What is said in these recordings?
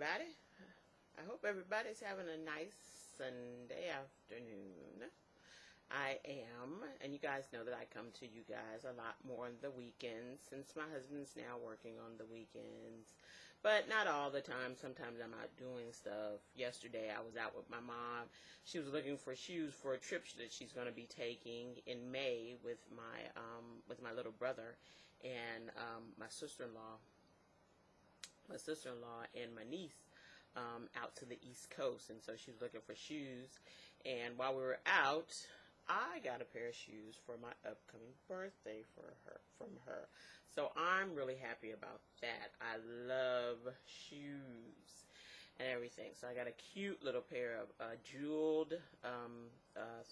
everybody. I hope everybody's having a nice Sunday afternoon. I am, and you guys know that I come to you guys a lot more on the weekends since my husband's now working on the weekends. But not all the time. Sometimes I'm out doing stuff. Yesterday I was out with my mom. She was looking for shoes for a trip that she's going to be taking in May with my little brother and my sister-in-law and my niece out to the East Coast, and so she was looking for shoes. And while we were out, I got a pair of shoes for my upcoming birthday from her. So I'm really happy about that. I love shoes and everything. So I got a cute little pair of jeweled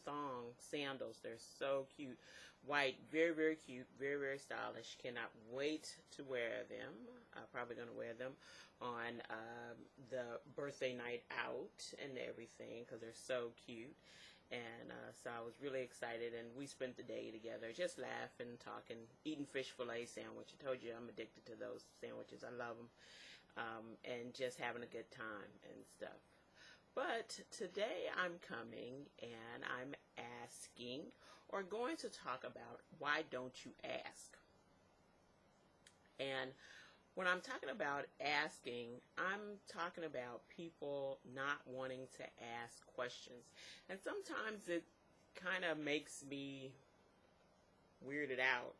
thong sandals. They're so cute. White, very, very cute, very, very stylish. Cannot wait to wear them. I'm probably going to wear them on the birthday night out and everything because they're so cute. And so I was really excited, and we spent the day together just laughing, talking, eating fish fillet sandwich. I told you I'm addicted to those sandwiches. I love them. And just having a good time and stuff. But today I'm coming and I'm asking or going to talk about why don't you ask? And when I'm talking about asking, I'm talking about people not wanting to ask questions. And sometimes it kind of makes me weirded out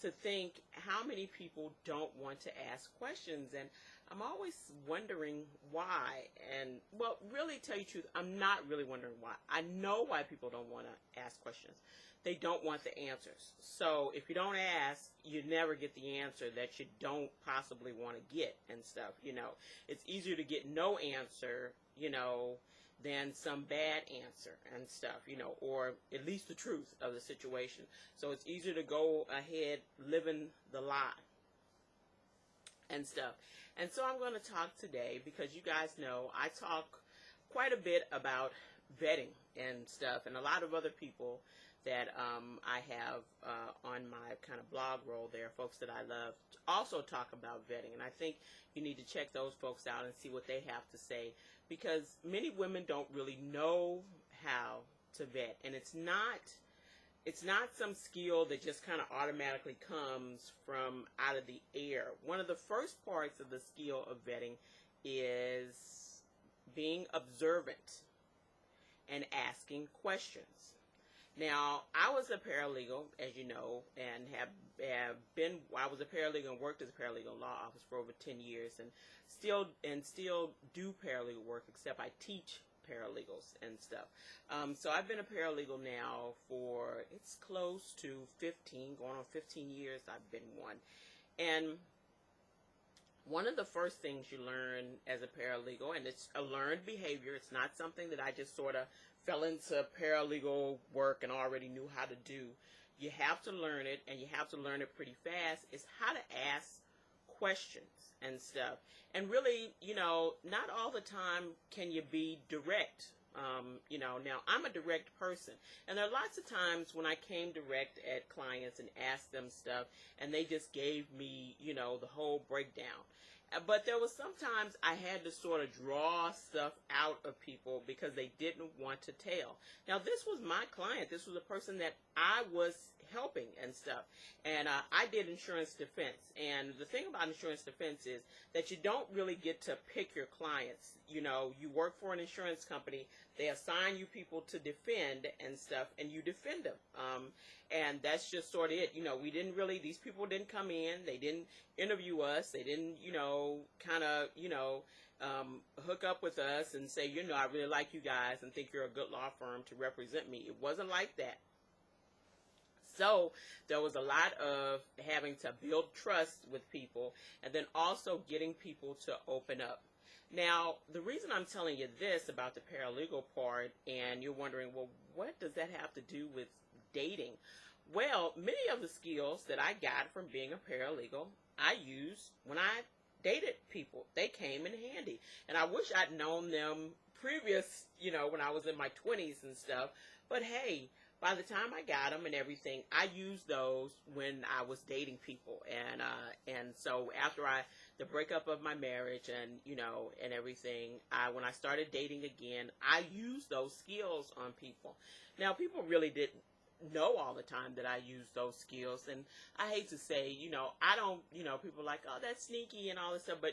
to think how many people don't want to ask questions. And I'm always wondering why. And, well, really tell you the truth, I'm not really wondering why. I know why people don't want to ask questions. They don't want the answers. So if you don't ask, you never get the answer that you don't possibly want to get and stuff, It's easier to get no answer, than some bad answer and stuff, or at least the truth of the situation. So it's easier to go ahead living the lie and stuff. And so I'm going to talk today because you guys know I talk quite a bit about vetting and stuff, and a lot of other people that I have on my kind of blog role there, folks that I love, also talk about vetting. And I think you need to check those folks out and see what they have to say, because many women don't really know how to vet. And it's not some skill that just kind of automatically comes from out of the air. One of the first parts of the skill of vetting is being observant and asking questions. Now, I was a paralegal, as you know, and I was a paralegal and worked as a paralegal in law office for over 10 years, and still do paralegal work, except I teach paralegals and stuff. So I've been a paralegal now for, it's close to 15, going on 15 years I've been one. And one of the first things you learn as a paralegal, and it's a learned behavior, it's not something that I just sort of fell into paralegal work and already knew how to do. You have to learn it, and you have to learn it pretty fast, is how to ask questions and stuff. And really, not all the time can you be direct. Now I'm a direct person, and there are lots of times when I came direct at clients and asked them stuff, and they just gave me, the whole breakdown. But there was sometimes I had to sort of draw stuff out of people because they didn't want to tell. Now, this was my client. This was a person that I was helping and stuff. And I did insurance defense. And the thing about insurance defense is that you don't really get to pick your clients. You work for an insurance company. They assign you people to defend and stuff, and you defend them. And that's just sort of it. These people didn't come in. They didn't interview us. They didn't, hook up with us and say, I really like you guys and think you're a good law firm to represent me. It wasn't like that. So there was a lot of having to build trust with people, and then also getting people to open up. Now, the reason I'm telling you this about the paralegal part, and you're wondering, well, what does that have to do with dating? Well, many of the skills that I got from being a paralegal, I used when I dated people. They came in handy. And I wish I'd known them previous, when I was in my 20s and stuff. But hey, by the time I got them and everything, I used those when I was dating people. And so after the breakup of my marriage and, and everything, when I started dating again, I used those skills on people. Now, people really didn't know all the time that I used those skills. And I hate to say, I don't, people are like, oh, that's sneaky and all this stuff. But,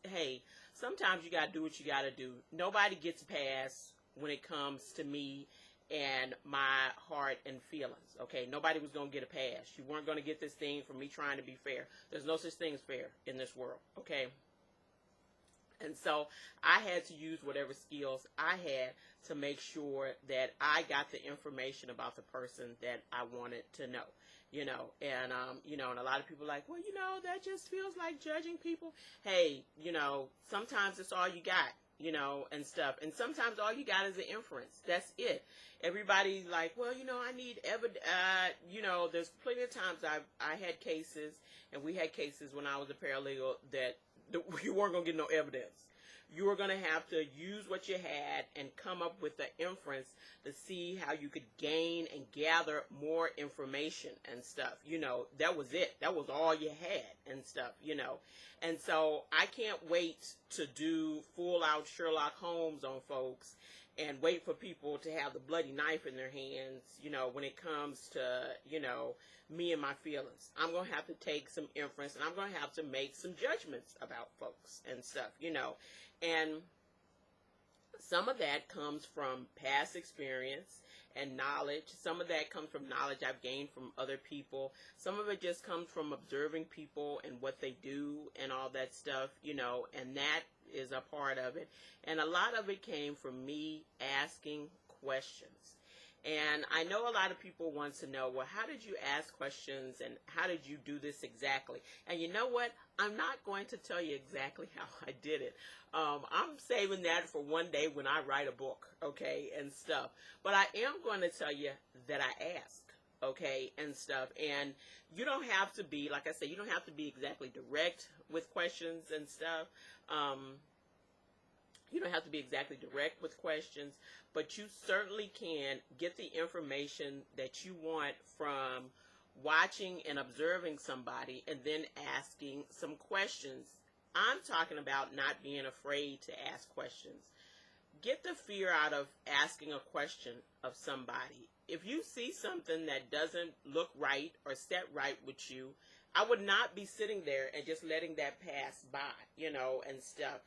hey, sometimes you got to do what you got to do. Nobody gets past when it comes to me and my heart and feelings, okay? Nobody was going to get a pass. You weren't going to get this thing from me trying to be fair. There's no such thing as fair in this world, okay? And so I had to use whatever skills I had to make sure that I got the information about the person that I wanted to know, and a lot of people are like, well, that just feels like judging people. Hey, sometimes it's all you got. And stuff. And sometimes all you got is an inference. That's it. Everybody's like, well, I need evidence. There's plenty of times I had cases, and we had cases when I was a paralegal that you weren't going to get no evidence. You were going to have to use what you had and come up with the inference to see how you could gain and gather more information and stuff. That was it. That was all you had and stuff, And so I can't wait to do full-out Sherlock Holmes on folks and wait for people to have the bloody knife in their hands, when it comes to, me and my feelings. I'm going to have to take some inference, and I'm going to have to make some judgments about folks and stuff, And some of that comes from past experience and knowledge. Some of that comes from knowledge I've gained from other people. Some of it just comes from observing people and what they do and all that stuff, and that is a part of it. And a lot of it came from me asking questions. And I know a lot of people want to know, well, how did you ask questions and how did you do this exactly? And you know what? I'm not going to tell you exactly how I did it. I'm saving that for one day when I write a book, okay, and stuff. But I am going to tell you that I asked, okay, and stuff. And you don't have to be, like I said, you don't have to be exactly direct with questions and stuff. You don't have to be exactly direct with questions, but you certainly can get the information that you want from watching and observing somebody and then asking some questions. I'm talking about not being afraid to ask questions. Get the fear out of asking a question of somebody. If you see something that doesn't look right or set right with you, I would not be sitting there and just letting that pass by, and stuff.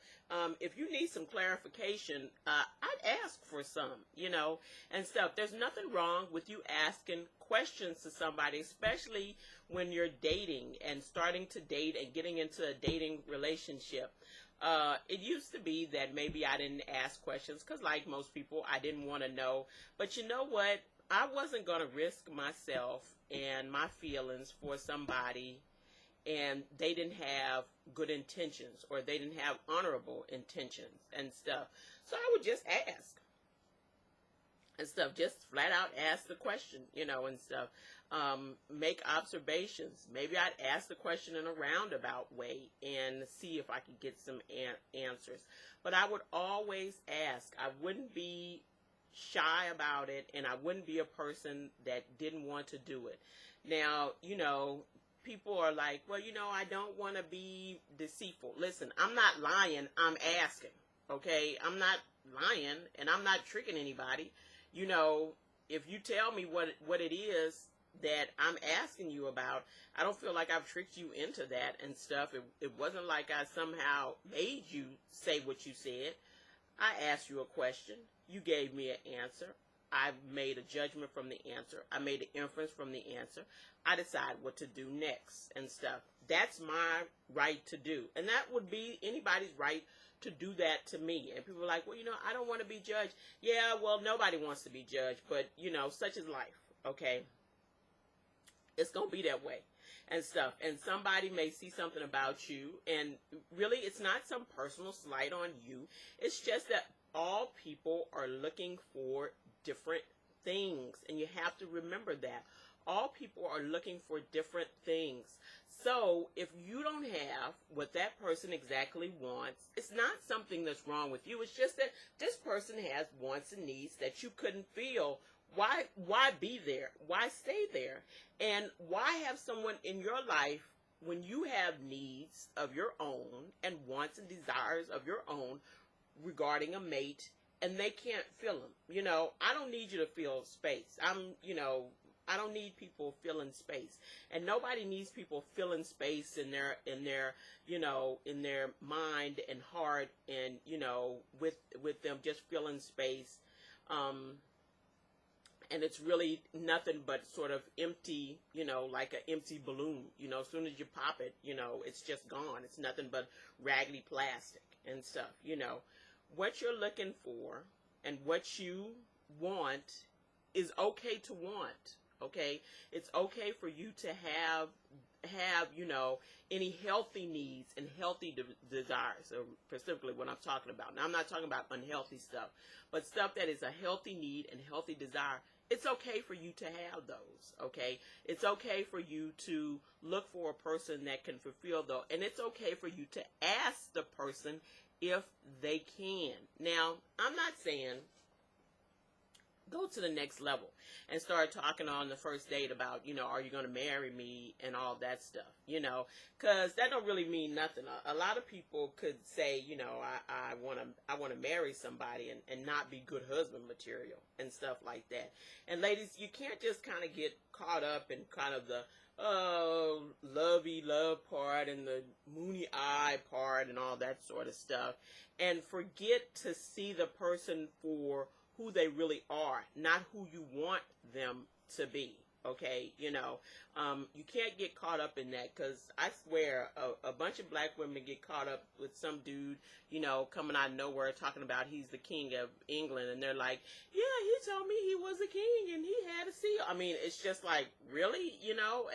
If you need some clarification, I'd ask for some, and stuff. There's nothing wrong with you asking questions to somebody, especially when you're dating and starting to date and getting into a dating relationship. It used to be that maybe I didn't ask questions because, like most people, I didn't want to know. But you know what? I wasn't going to risk myself and my feelings for somebody and they didn't have good intentions or they didn't have honorable intentions and stuff. So I would just ask and stuff, just flat out ask the question, and stuff. Make observations. Maybe I'd ask the question in a roundabout way and see if I could get some answers. But I would always ask. I wouldn't be shy about it, and I wouldn't be a person that didn't want to do it. Now, people are like, well, I don't want to be deceitful. Listen, I'm not lying. I'm asking, okay? I'm not lying, and I'm not tricking anybody. If you tell me what it is that I'm asking you about, I don't feel like I've tricked you into that and stuff. It wasn't like I somehow made you say what you said. I asked you a question. You gave me an answer. I made a judgment from the answer. I made an inference from the answer. I decide what to do next and stuff. That's my right to do. And that would be anybody's right to do that to me. And people are like, well, I don't want to be judged. Yeah, well, nobody wants to be judged. But, such is life, okay? It's going to be that way and stuff. And somebody may see something about you. And really, it's not some personal slight on you. It's just that all people are looking for different things. And you have to remember that. All people are looking for different things. So if you don't have what that person exactly wants, it's not something that's wrong with you. It's just that this person has wants and needs that you couldn't feel. Why be there? Why stay there? And why have someone in your life when you have needs of your own and wants and desires of your own regarding a mate, and they can't fill them. I don't need you to fill space. I don't need people filling space, and nobody needs people filling space in their mind and heart, and with them just filling space, and it's really nothing but sort of empty, like an empty balloon. As soon as you pop it, it's just gone. It's nothing but raggedy plastic and stuff. What you're looking for and what you want is okay to want. Okay, it's okay for you to have any healthy needs and healthy desires. So specifically what I'm talking about. Now, I'm not talking about unhealthy stuff, but stuff that is a healthy need and healthy desire. It's okay for you to have those. Okay, it's okay for you to look for a person that can fulfill those, and it's okay for you to ask the person if they can. Now, I'm not saying go to the next level and start talking on the first date about, are you going to marry me and all that stuff, because that don't really mean nothing. A lot of people could say, I want to marry somebody and not be good husband material and stuff like that. And ladies, you can't just kind of get caught up in kind of the lovey love part and the moony eye part and all that sort of stuff, and forget to see the person for who they really are, not who you want them to be. Okay, you can't get caught up in that, because I swear a bunch of black women get caught up with some dude, coming out of nowhere talking about he's the king of England, and they're like, yeah, he told me he was a king and he had a seal. I mean, it's just like, really,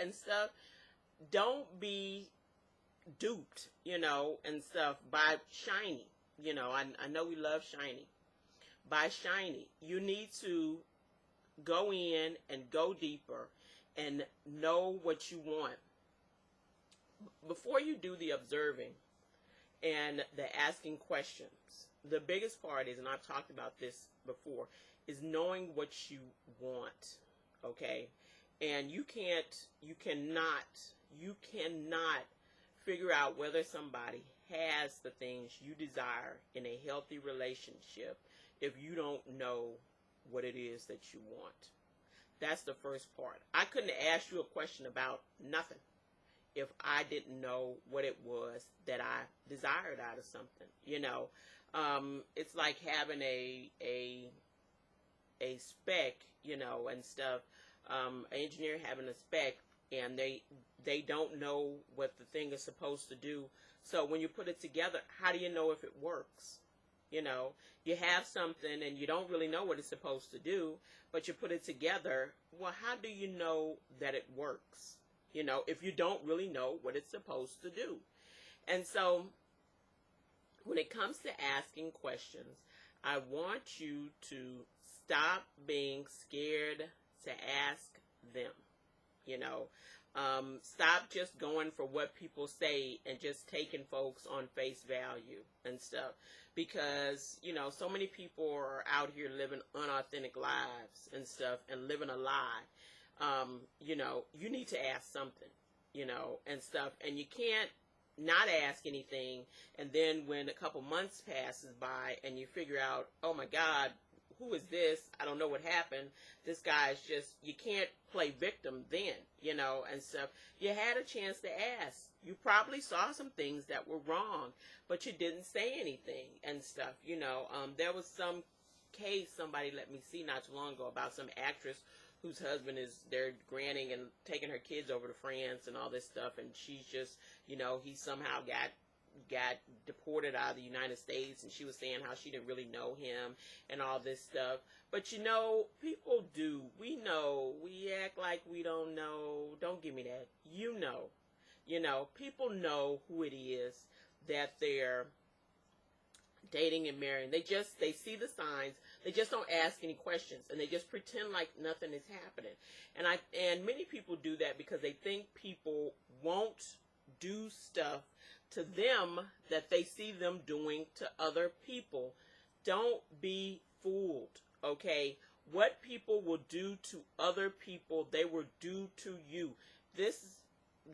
and stuff. Don't be duped, and stuff by shiny. I know we love shiny. By shiny, you need to go in and go deeper and know what you want. Before you do the observing and the asking questions, the biggest part is, and I've talked about this before, is knowing what you want, okay? And you cannot figure out whether somebody has the things you desire in a healthy relationship if you don't know what it is that you want. That's the first part. I couldn't ask you a question about nothing if I didn't know what it was that I desired out of something. It's like having a spec, and stuff. An engineer having a spec, and they don't know what the thing is supposed to do. So when you put it together, how do you know if it works? You have something and you don't really know what it's supposed to do, but you put it together. Well, how do you know that it works? If you don't really know what it's supposed to do. And so when it comes to asking questions, I want you to stop being scared to ask them. Stop just going for what people say and just taking folks on face value and stuff, because so many people are out here living unauthentic lives and stuff and living a lie. You need to ask something, and stuff, and you can't not ask anything, and then when a couple months passes by and you figure out, oh my God, who is this? I don't know what happened. This guy's just, you can't play victim then, and stuff. You had a chance to ask. You probably saw some things that were wrong, but you didn't say anything and stuff, There was some case somebody let me see not too long ago about some actress whose husband they're granting and taking her kids over to France and all this stuff, and she's just, he somehow got deported out of the United States, and she was saying how she didn't really know him and all this stuff. But people do. We know. We act like we don't know. Don't give me that. People know who it is that they're dating and marrying. They see the signs. They just don't ask any questions, and they just pretend like nothing is happening. And many people do that because they think people won't do stuff to them that they see them doing to other people. Don't be fooled, okay? What people will do to other people, they will do to you.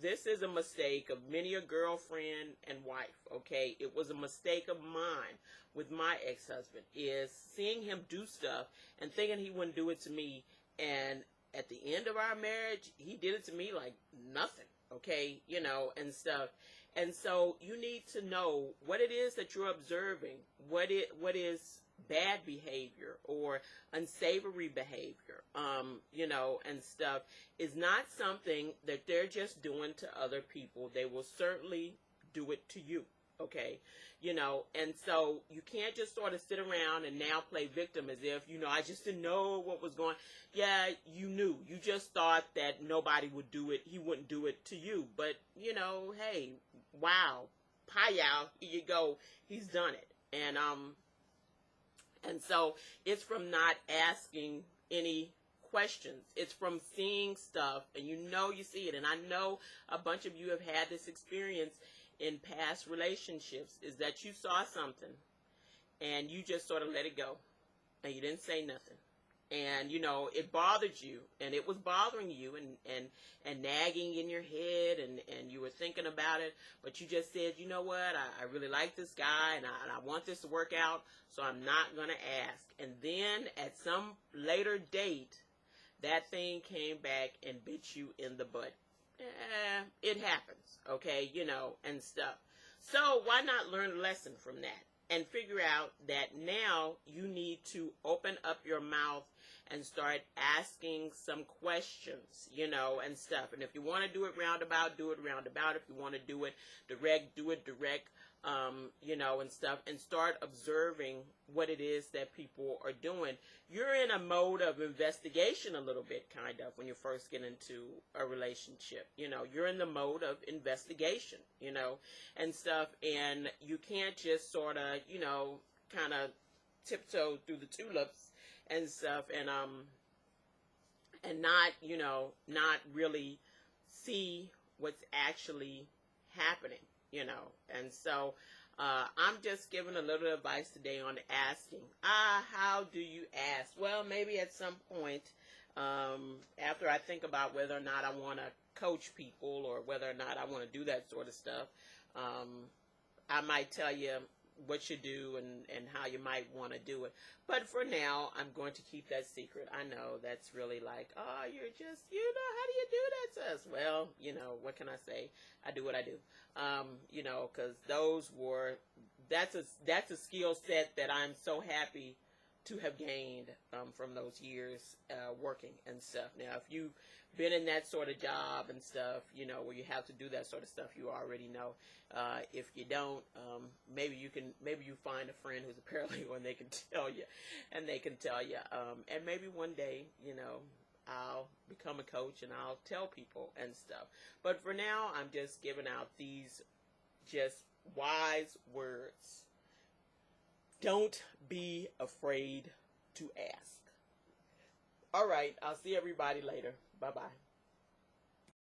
this is a mistake of many a girlfriend and wife, okay? It was a mistake of mine with my ex-husband, is seeing him do stuff and thinking he wouldn't do it to me. And at the end of our marriage, he did it to me like nothing, okay? And stuff. And so you need to know what it is that you're observing, what is bad behavior or unsavory behavior, and stuff is not something that they're just doing to other people. They will certainly do it to you, okay? And so you can't just sort of sit around and now play victim as if, I just didn't know what was going. Yeah, you knew. You just thought that nobody would do it. He wouldn't do it to you. But, hey, wow, pie-yow, here you go. He's done it. And so it's from not asking any questions. It's from seeing stuff, and you see it. And I know a bunch of you have had this experience in past relationships, is that you saw something and you just sort of let it go and you didn't say nothing. And, it bothered you, and it was bothering you and nagging in your head, and you were thinking about it, but you just said, you know what, I really like this guy, and I want this to work out, so I'm not going to ask. And then at some later date, that thing came back and bit you in the butt. It happens, okay, and stuff. So why not learn a lesson from that and figure out that now you need to open up your mouth and start asking some questions, and stuff. And if you want to do it roundabout, do it roundabout. If you want to do it direct, do it direct, and stuff. And start observing what it is that people are doing. You're in a mode of investigation a little bit, kind of, when you first get into a relationship. You're in the mode of investigation, and stuff. And you can't just sort of, kind of tiptoe through the tulips and stuff, and not, not really see what's actually happening, and so I'm just giving a little advice today on asking. How do you ask? Well, maybe at some point, after I think about whether or not I want to coach people or whether or not I want to do that sort of stuff, I might tell you what you do and how you might want to do it. But for now, I'm going to keep that secret. I know that's really like, oh, you're just, how do you do that to us? Well, what can I say? I do what I do. Because that's a skill set that I'm so happy to have gained from those years working and stuff. Now, if you've been in that sort of job and stuff, where you have to do that sort of stuff, you already know. If you don't, maybe you find a friend who's a paralegal and they can tell you, and maybe one day, I'll become a coach and I'll tell people and stuff. But for now, I'm just giving out these just wise words. Don't be afraid to ask. All right, I'll see everybody later. Bye-bye.